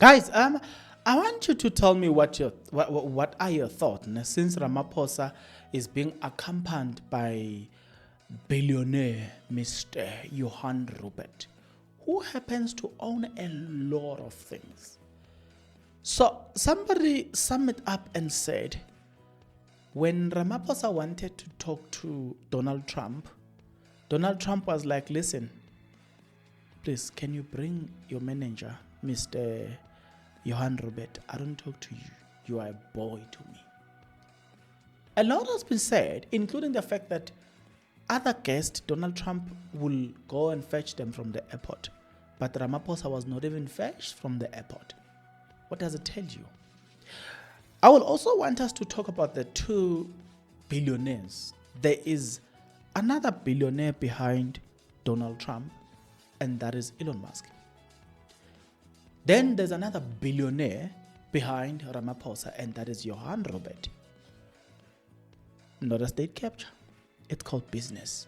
Guys, I want you to tell me what are your thoughts since Ramaphosa is being accompanied by billionaire Mr. Johan Rupert, who happens to own a lot of things. So somebody summed it up and said, when Ramaphosa wanted to talk to Donald Trump was like, listen, please, can you bring your manager, Mr. Johan Rupert? I don't talk to you. You are a boy to me. A lot has been said, including the fact that other guests, Donald Trump will go and fetch them from the airport. But Ramaphosa was not even fetched from the airport. What does it tell you? I will also want us to talk about the two billionaires. There is another billionaire behind Donald Trump, and that is Elon Musk. Then there's another billionaire behind Ramaphosa, and that is Johan Rupert. Not a state capture. It's called business.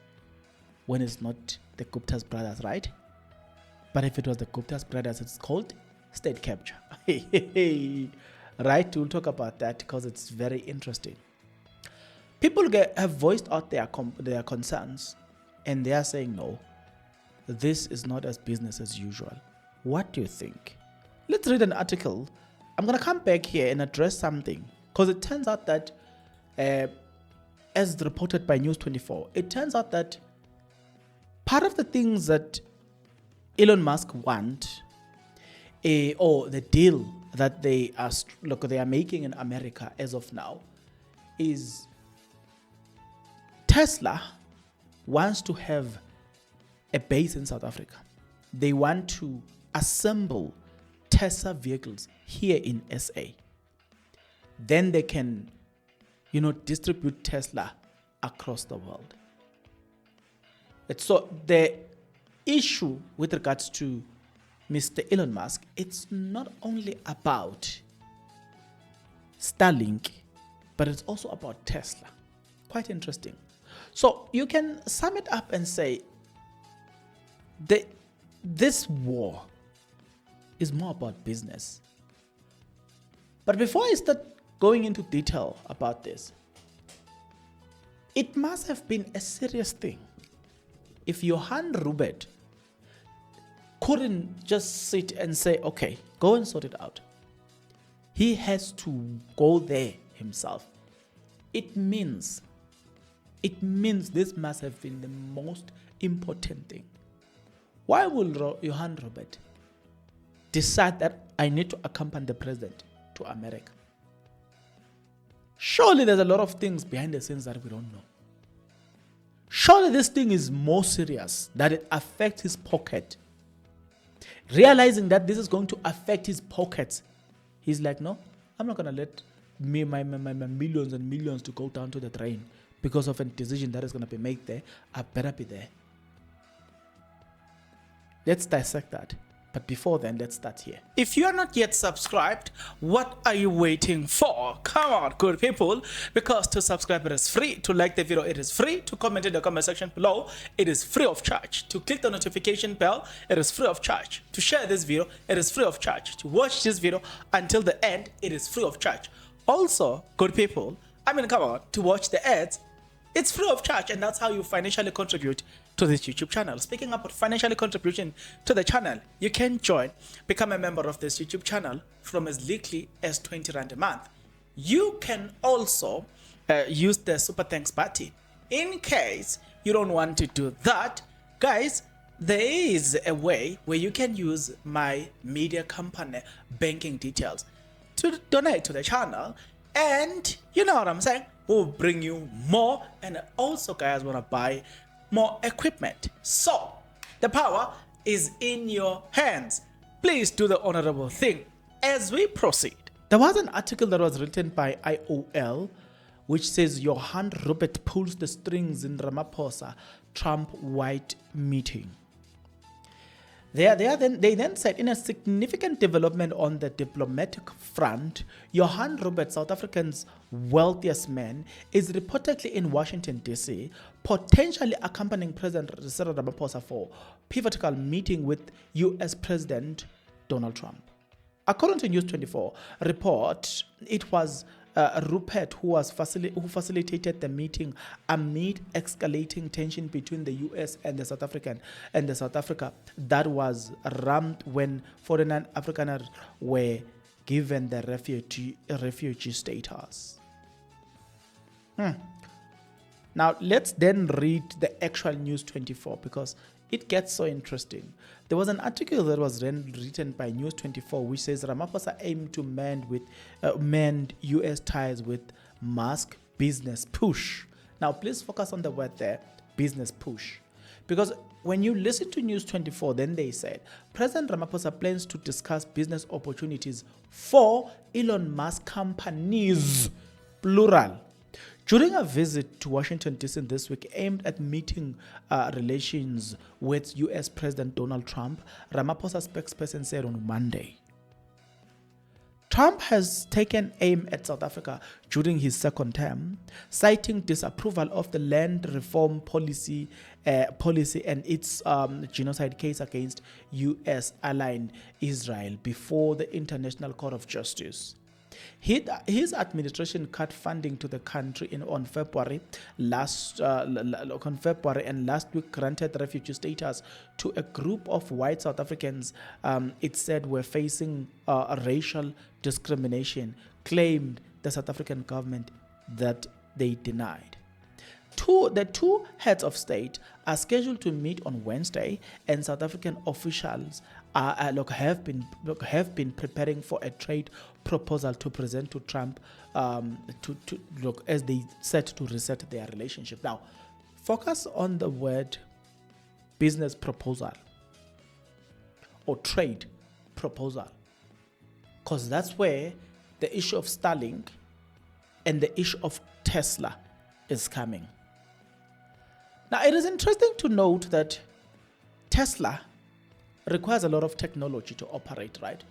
When it's not the Gupta's brothers, right? But if it was the Gupta's brothers, it's called state capture. Right? We'll talk about that because it's very interesting. People have voiced out their concerns, and they are saying, no, this is not as business as usual. What do you think? Let's read an article. I'm going to come back here and address something, because it turns out that, as reported by News 24, it turns out that part of the things that Elon Musk want, or the deal that they are making in America as of now, is Tesla wants to have a base in South Africa. They want to assemble Tesla vehicles here in SA. Then they can, distribute Tesla across the world. So the issue with regards to Mr. Elon Musk, it's not only about Starlink, but it's also about Tesla. Quite interesting. So you can sum it up and say this war is more about business. But before I start going into detail about this, it must have been a serious thing if Johan Rupert couldn't just sit and say, okay, go and sort it out. He has to go there himself. It means this must have been the most important thing. Why will Johan Rupert decide that I need to accompany the president to America? Surely there's a lot of things behind the scenes that we don't know. Surely this thing is more serious, that it affects his pocket. Realizing that this is going to affect his pockets, he's like, no, I'm not going to let my millions and millions to go down to the drain because of a decision that is going to be made there. I better be there. Let's dissect that. But before then, let's start here. If you are not yet subscribed, what are you waiting for? Come on, good people. Because to subscribe, it is free. To like the video, it is free. To comment in the comment section below, it is free of charge. To click the notification bell, it is free of charge. To share this video, it is free of charge. To watch this video until the end, it is free of charge. Also, good people, come on, to watch the ads, it's free of charge, and that's how you financially contribute to this YouTube channel. Speaking about financially contribution to the channel, you can become a member of this YouTube channel from as little as 20 Rand a month. You can also use the super thanks button. In case you don't want to do that, guys, there is a way where you can use my media company banking details to donate to the channel, and you know what I'm saying, we'll bring you more, and also guys want to buy more equipment. So the power is in your hands. Please do the honorable thing as we proceed. There was an article that was written by IOL which says Johan Rupert pulls the strings in Ramaphosa Trump-White meeting. They then said, in a significant development on the diplomatic front, Johan Rupert, South Africa's wealthiest man, is reportedly in Washington, D.C., potentially accompanying President Cyril Ramaphosa for pivotal meeting with U.S. President Donald Trump. According to News 24 report, it was Rupert who facilitated the meeting amid escalating tension between the US and the South Africa that was rammed when 49 Afrikaners were given the refugee status. Now let's then read the actual News 24 because it gets so interesting. There was an article that was written by News 24 which says Ramaphosa aimed to mend US ties with Musk business push. Now please focus on the word there, business push. Because when you listen to News 24, then they said President Ramaphosa plans to discuss business opportunities for Elon Musk companies, plural, during a visit to Washington, D.C. this week aimed at meeting relations with U.S. President Donald Trump, Ramaphosa spokesperson said on Monday. Trump has taken aim at South Africa during his second term, citing disapproval of the land reform policy and its genocide case against U.S. ally Israel before the International Court of Justice. His administration cut funding to the country on February and last week granted refugee status to a group of white South Africans it said were facing racial discrimination, claimed the South African government that they denied. The two heads of state are scheduled to meet on Wednesday, and South African officials have been preparing for a trade proposal to present to Trump as they set to reset their relationship. Now, focus on the word business proposal or trade proposal, because that's where the issue of Starlink and the issue of Tesla is coming. Now, it is interesting to note that Tesla requires a lot of technology to operate, right?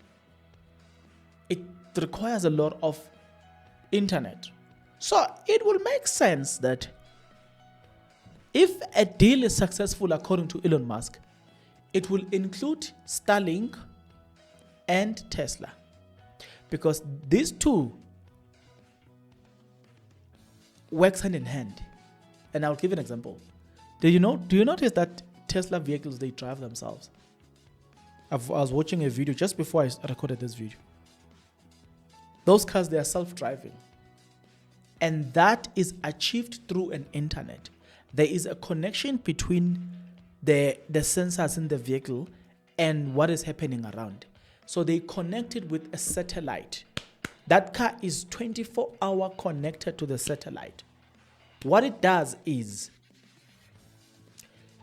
It requires a lot of internet. So it will make sense that if a deal is successful according to Elon Musk, it will include Starlink and Tesla, because these two works hand in hand. And I'll give you an example. Do you notice that Tesla vehicles, they drive themselves? I was watching a video just before I recorded this video. Those cars, they are self-driving. And that is achieved through an internet. There is a connection between the sensors in the vehicle and what is happening around. So they connected with a satellite. That car is 24-hour connected to the satellite. What it does is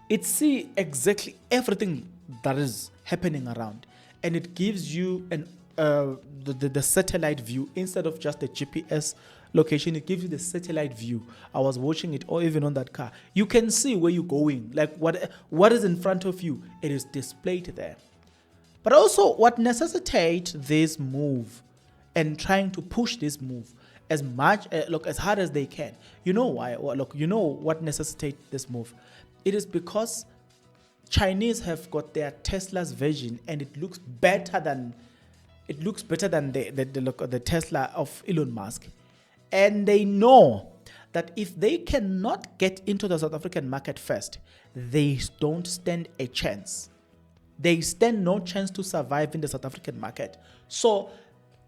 it sees exactly everything that is happening around, and it gives you the satellite view instead of just the GPS location. It gives you the satellite view. I was watching it, or even on that car, you can see where you're going, like what is in front of you. It is displayed there. But also, what necessitates this move and trying to push this move as much as hard as they can. You know why? You know what necessitates this move? It is because Chinese have got their Tesla's version, and it looks better than the Tesla of Elon Musk. And they know that if they cannot get into the South African market first, they don't stand a chance. They stand no chance to survive in the South African market. So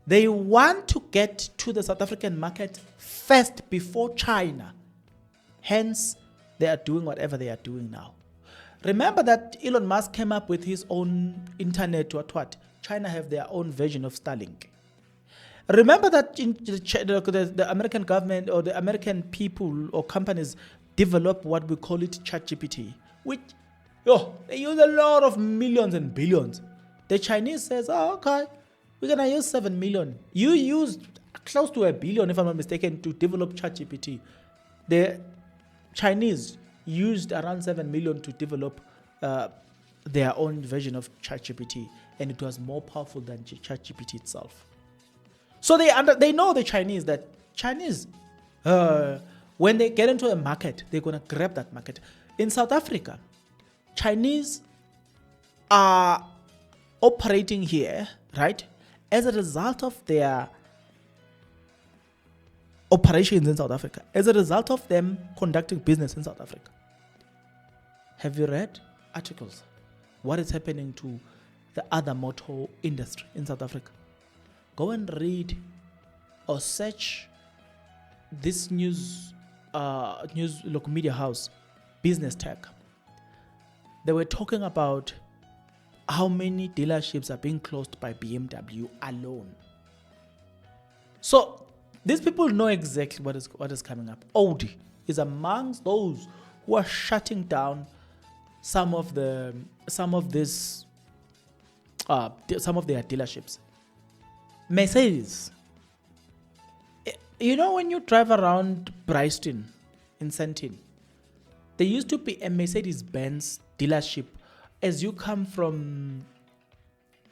they want to get to the South African market first before China. Hence, they are doing whatever they are doing now. Remember that Elon Musk came up with his own internet. What? China have their own version of Starlink. Remember that the American government or the American people or companies develop what we call it ChatGPT, which they use a lot of millions and billions. The Chinese says, okay, we're going to use 7 million. You used close to $1 billion, if I'm not mistaken, to develop ChatGPT. The Chinese used around 7 million to develop their own version of ChatGPT, and it was more powerful than ChatGPT itself. So they know the Chinese, that Chinese, when they get into a market, they're going to grab that market. In South Africa, Chinese are operating here, right? as a result of their operations in South Africa, as a result of them conducting business in South Africa. Have you read articles? What is happening to the other motor industry in South Africa? Go and read or search this news local media house, Business Tech. They were talking about how many dealerships are being closed by BMW alone. So these people know exactly what is coming up. Audi is amongst those who are shutting down some of their dealerships. Mercedes. You know, when you drive around Bryston in Sentin, there used to be a Mercedes-Benz dealership as you come from,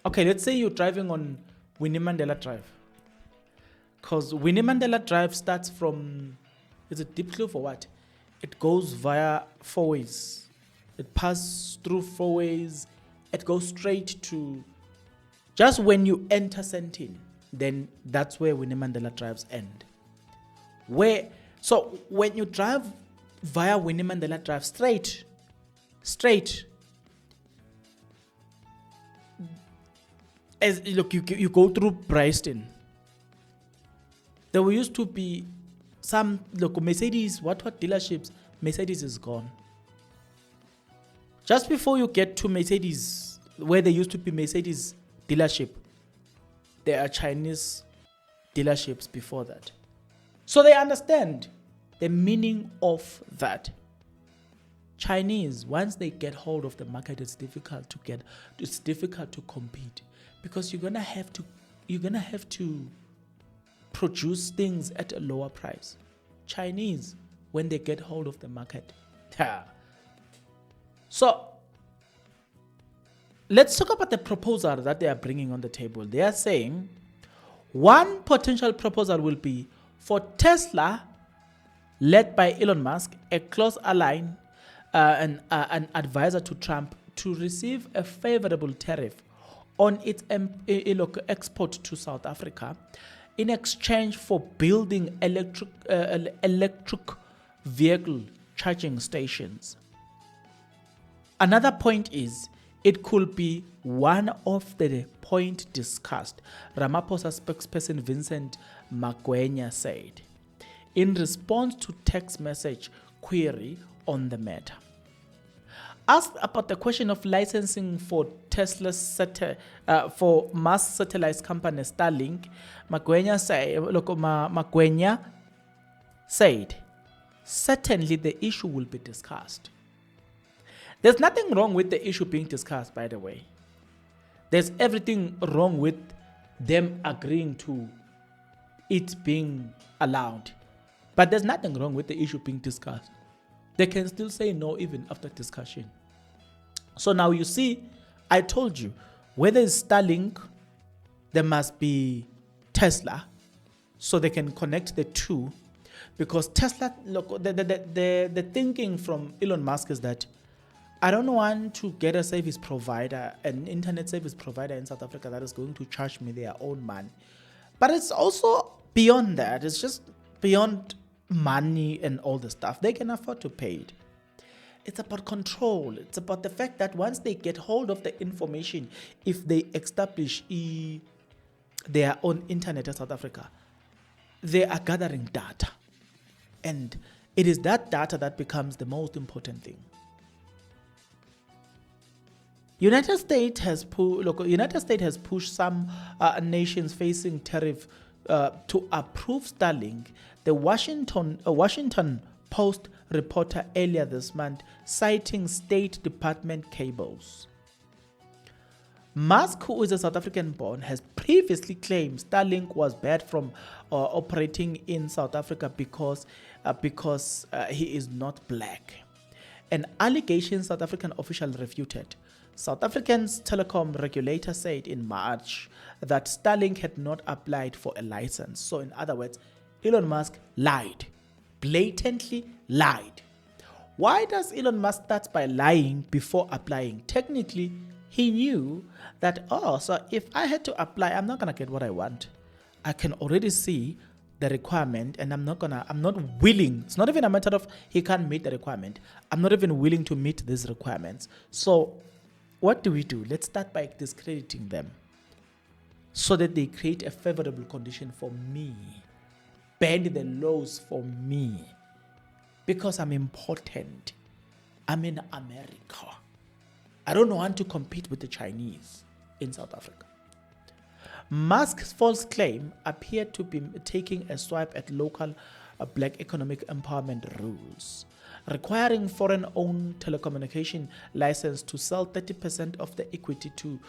okay, let's say you're driving on Winnie Mandela Drive. Because Winnie Mandela Drive starts from, is it Diepkloof or what? It goes via four ways. It passes through four ways. It goes straight to, just when you enter Sentin, then that's where Winnie Mandela Drives end. So when you drive via Winnie Mandela Drive straight, as look, you go through Bryston. There used to be some Mercedes, what dealerships. Mercedes is gone. Just before you get to Mercedes, where there used to be Mercedes dealership, there are Chinese dealerships before that. So they understand the meaning of that. Chinese, once they get hold of the market, it's difficult to compete, because you're gonna have to produce things at a lower price. Chinese, when they get hold of the market. So let's talk about the proposal that they are bringing on the table. They are saying one potential proposal will be for Tesla, led by Elon Musk, a close ally, an advisor to Trump, to receive a favorable tariff on its export to South Africa in exchange for building electric vehicle charging stations. Another point is, it could be one of the points discussed, Ramaphosa spokesperson Vincent Magwenya said, in response to text message query on the matter. Asked about the question of licensing for Tesla's for Musk satellite company Starlink, Magwenya said, certainly the issue will be discussed. There's nothing wrong with the issue being discussed, by the way. There's everything wrong with them agreeing to it being allowed. But there's nothing wrong with the issue being discussed. They can still say no even after discussion. So now you see, I told you, whether it's Starlink, there must be Tesla, so they can connect the two. Because Tesla, look, the thinking from Elon Musk is that I don't want to get a service provider, an internet service provider in South Africa that is going to charge me their own money. But it's also beyond that. It's just beyond money and all the stuff. They can afford to pay it. It's about control. It's about the fact that once they get hold of the information, if they establish their own internet in South Africa, they are gathering data. And it is that data that becomes the most important thing. United States has pushed some nations facing tariff to approve Starlink. The Washington Post reporter earlier this month, citing State Department cables. Musk, who is a South African born, has previously claimed Starlink was banned from operating in South Africa because he is not black. An allegation South African official refuted. South Africa's telecom regulator said in March that Starlink had not applied for a license. So in other words, Elon Musk lied, blatantly lied. Why does Elon Musk start by lying before applying? Technically, He knew that, oh, so if I had to apply, I'm not going to get what I want. I can already see the requirement and I'm not willing. It's not even a matter of he can't meet the requirement. I'm not even willing to meet these requirements. So what do? Let's start by discrediting them so that they create a favorable condition for me. Bend the laws for me. Because I'm important. I'm in America. I don't want to compete with the Chinese in South Africa. Musk's false claim appeared to be taking a swipe at local black economic empowerment rules, requiring foreign-owned telecommunication license to sell 30% of the equity to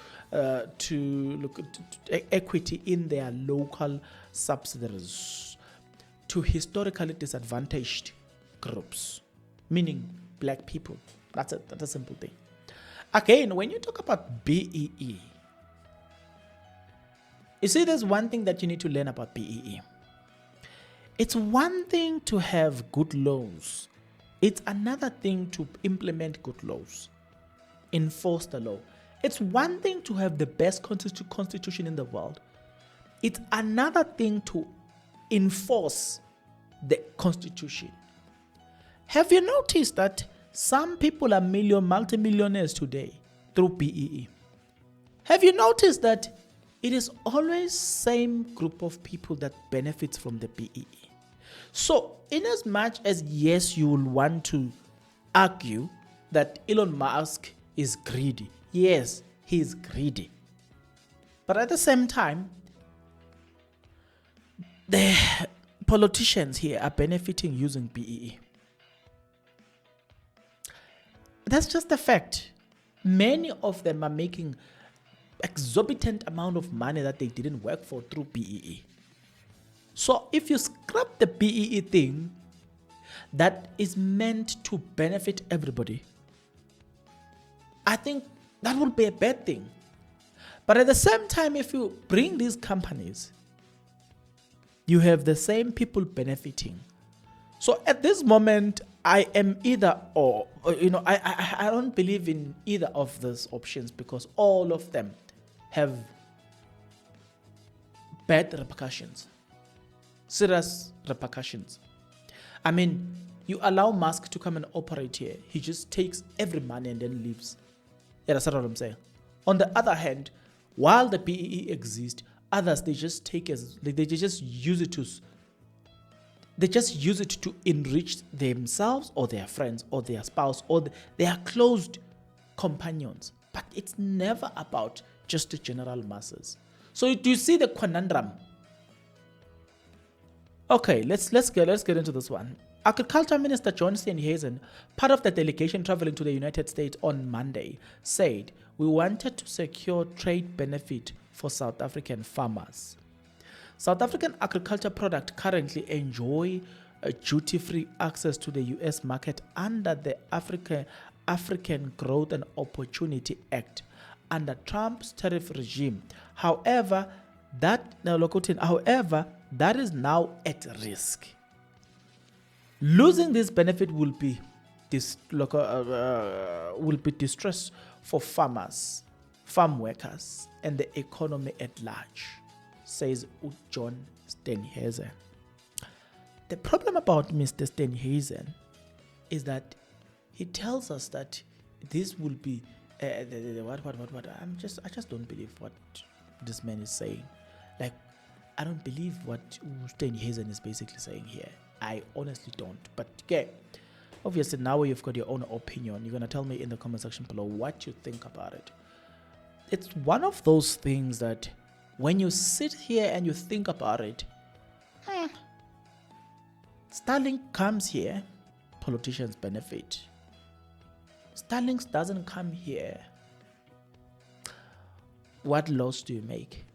equity in their local subsidiaries to historically disadvantaged groups, meaning black people. That's a simple thing. Again, when you talk about BEE, you see, there's one thing that you need to learn about BEE. It's one thing to have good laws. It's another thing to implement good laws, enforce the law. It's one thing to have the best constitution in the world. It's another thing to enforce the constitution. Have you noticed that some people are multimillionaires today through BEE? Have you noticed that it is always same group of people that benefits from the BEE? So, in as much as yes, you will want to argue that Elon Musk is greedy. Yes, he is greedy. But at the same time, the politicians here are benefiting using BEE. That's just a fact. Many of them are making exorbitant amount of money that they didn't work for through BEE. So if you scrap the BEE thing that is meant to benefit everybody, I think that would be a bad thing. But at the same time, if you bring these companies, you have the same people benefiting. So at this moment, I am either or. I don't believe in either of those options because all of them have bad repercussions, serious repercussions. I mean, you allow Musk to come and operate here. He just takes every money and then leaves. Yeah, that's what I'm saying. On the other hand, while the BEE exists, others they just use it to enrich themselves or their friends or their spouse or their closed companions. But it's never about just the general masses. So do you see the conundrum? Okay, let's get into this one. Agriculture Minister John Steenhuisen, part of the delegation traveling to the United States on Monday, said we wanted to secure trade benefit for South African farmers. South African agriculture products currently enjoy a duty-free access to the U.S. market under the African Growth and Opportunity Act under Trump's tariff regime. However, that is now at risk. Losing this benefit will be distress for farmers, farm workers, and the economy at large, says John Steenhuisen. The problem about Mr. Steenhuisen is that he tells us that this will be what? I just don't believe what this man is saying. Like, I don't believe what Steenhuisen is basically saying here. I honestly don't. But okay, obviously now you've got your own opinion. You're gonna tell me in the comment section below what you think about it. It's one of those things that when you sit here and you think about it, Starlink comes here, politicians benefit. Starlink doesn't come here. What laws do you make?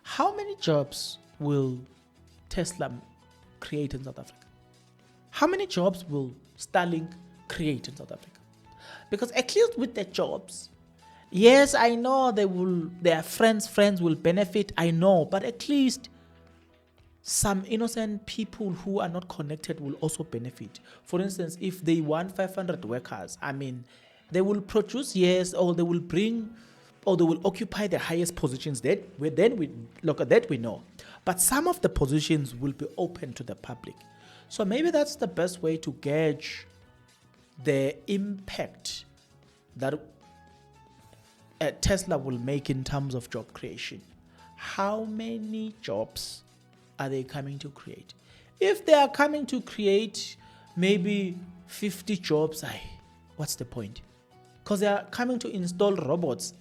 How many jobs will Tesla create in South Africa? How many jobs will Starlink create in South Africa? Because at least with the jobs, yes, I know their friends will benefit, I know, but at least some innocent people who are not connected will also benefit. For instance, if they want 500 workers, I mean, They will produce, yes, or they will bring, or they will occupy the highest positions. That we look at that, we know. But some of the positions will be open to the public. So maybe that's the best way to gauge the impact that Tesla will make in terms of job creation. How many jobs are they coming to create? If they are coming to create maybe 50 jobs, what's the point? Because they are coming to install robots.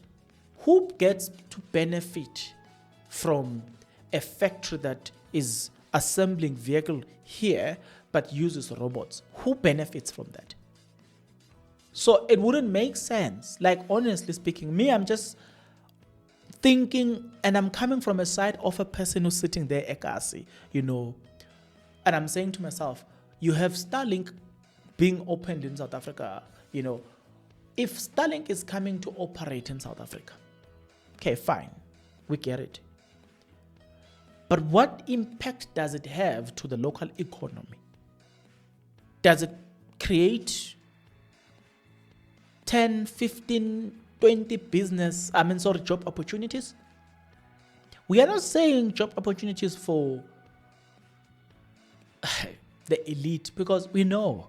Who gets to benefit from a factory that is assembling vehicle here but uses robots? Who benefits from that? So it wouldn't make sense. Like, honestly speaking, me, I'm just thinking, and I'm coming from a side of a person who's sitting there, Ekasi, and I'm saying to myself, you have Starlink being opened in South Africa, If Starlink is coming to operate in South Africa, okay, fine, we get it. But what impact does it have to the local economy? Does it create 10, 15, 20 job opportunities? We are not saying job opportunities for the elite, because we know,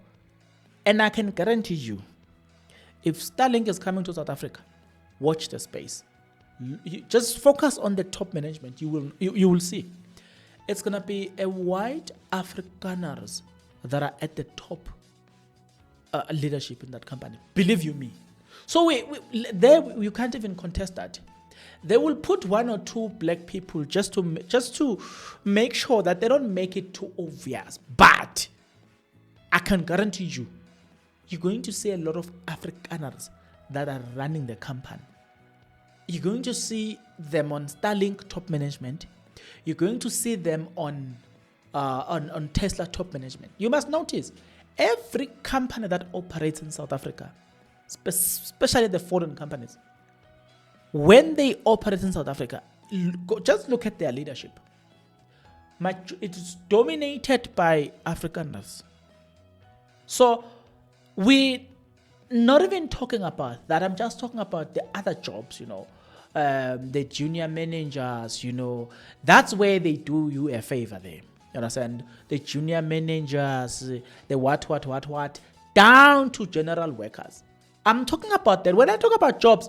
and I can guarantee you, if Starlink is coming to South Africa, watch the space. You just focus on the top management. You will see. It's gonna be a white Afrikaners that are at the top leadership in that company. Believe you me. So you can't even contest that. They will put one or two black people just to make sure that they don't make it too obvious. But I can guarantee you, you're going to see a lot of Afrikaners that are running the company. You're going to see them on Starlink top management. You're going to see them on Tesla top management. You must notice, every company that operates in South Africa, especially the foreign companies, when they operate in South Africa, just look at their leadership. It is dominated by Afrikaners. So we're not even talking about that. I'm just talking about the other jobs, the junior managers, that's where they do you a favor there. You understand? The junior managers, the what, down to general workers. I'm talking about that. When I talk about jobs,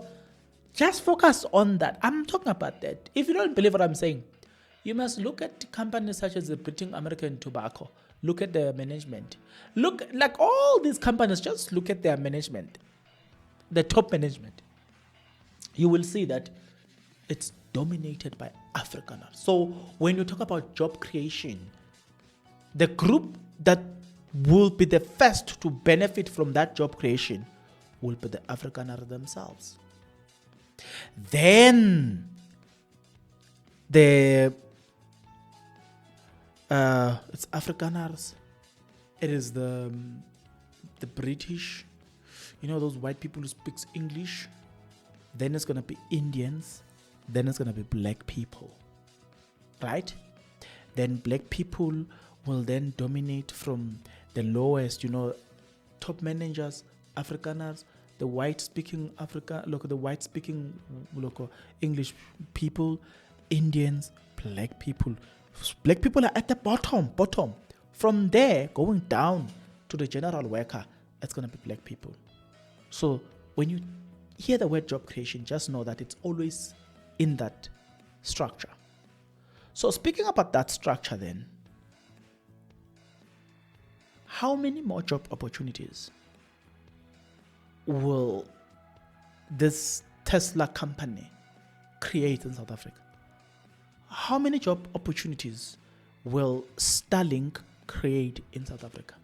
just focus on that. I'm talking about that. If you don't believe what I'm saying, you must look at companies such as the British American Tobacco. Look at their management. Look, like all these companies, just look at their management, the top management. You will see that it's dominated by Afrikaners. So when you talk about job creation, the group that will be the first to benefit from that job creation will be the Afrikaners themselves. Then it's Afrikaners. It is the British, those white people who speak English. Then it's gonna be Indians. Then it's gonna be black people, right? Then black people will then dominate from the lowest, top managers, Afrikaners, the white-speaking English people, Indians, black people. Black people are at the bottom. From there, going down to the general worker, it's going to be black people. So when you hear the word job creation, just know that it's always in that structure. So speaking about that structure then, how many more job opportunities will this Tesla company create in South Africa? How many job opportunities will Starlink create in South Africa?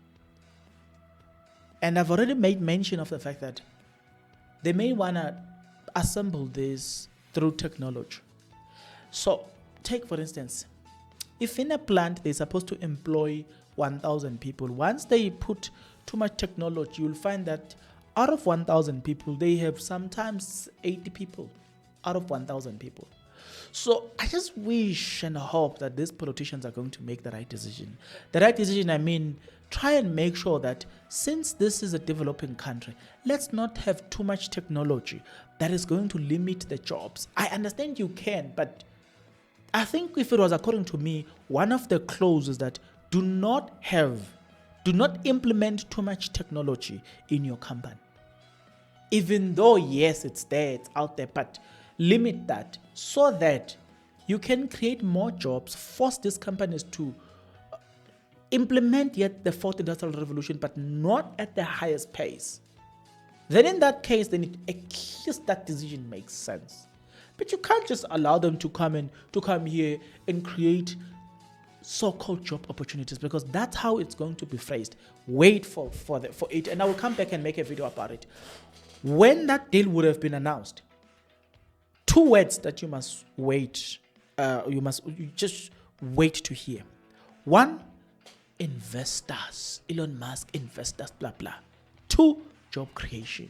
And I've already made mention of the fact that they may want to assemble this through technology. So take, for instance, if in a plant they're supposed to employ 1,000 people, once they put too much technology, you'll find that out of 1,000 people, they have sometimes 80 people out of 1,000 people. So I just wish and hope that these politicians are going to make the right decision. The right decision, I mean, try and make sure that since this is a developing country, let's not have too much technology that is going to limit the jobs. I understand you can, but I think if it was according to me, one of the clauses is that do not implement too much technology in your company. Even though, yes, it's there, it's out there, but limit that so that you can create more jobs, force these companies to implement yet the fourth industrial revolution, but not at the highest pace. Then in that case, then at least that decision makes sense. But you can't just allow them to come here and create so-called job opportunities, because that's how it's going to be phrased. Wait for it, and I will come back and make a video about it. When that deal would have been announced, two words that you must wait, you just wait to hear. One, investors, Elon Musk investors, blah blah. Two, job creation.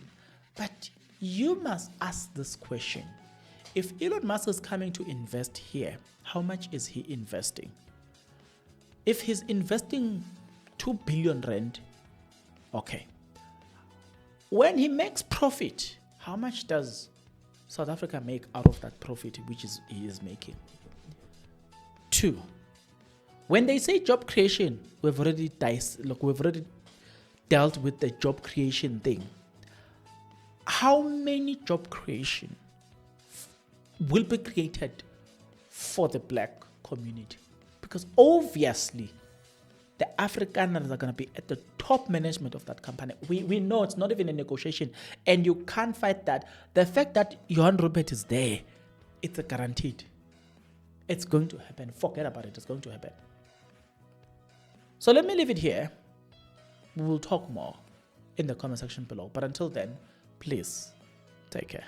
But you must ask this question: if Elon Musk is coming to invest here, how much is he investing? If he's investing 2 billion rand, okay. When he makes profit, how much does South Africa make out of that profit which he is making? Two, when they say job creation, we've already dealt with the job creation thing. How many job creation will be created for the black community? Because obviously, the Afrikaners are going to be at the top management of that company. We know it's not even a negotiation, and you can't fight that. The fact that Johan Rupert is there, it's a guaranteed. It's going to happen. Forget about it. It's going to happen. So let me leave it here. We will talk more in the comment section below. But until then, please take care.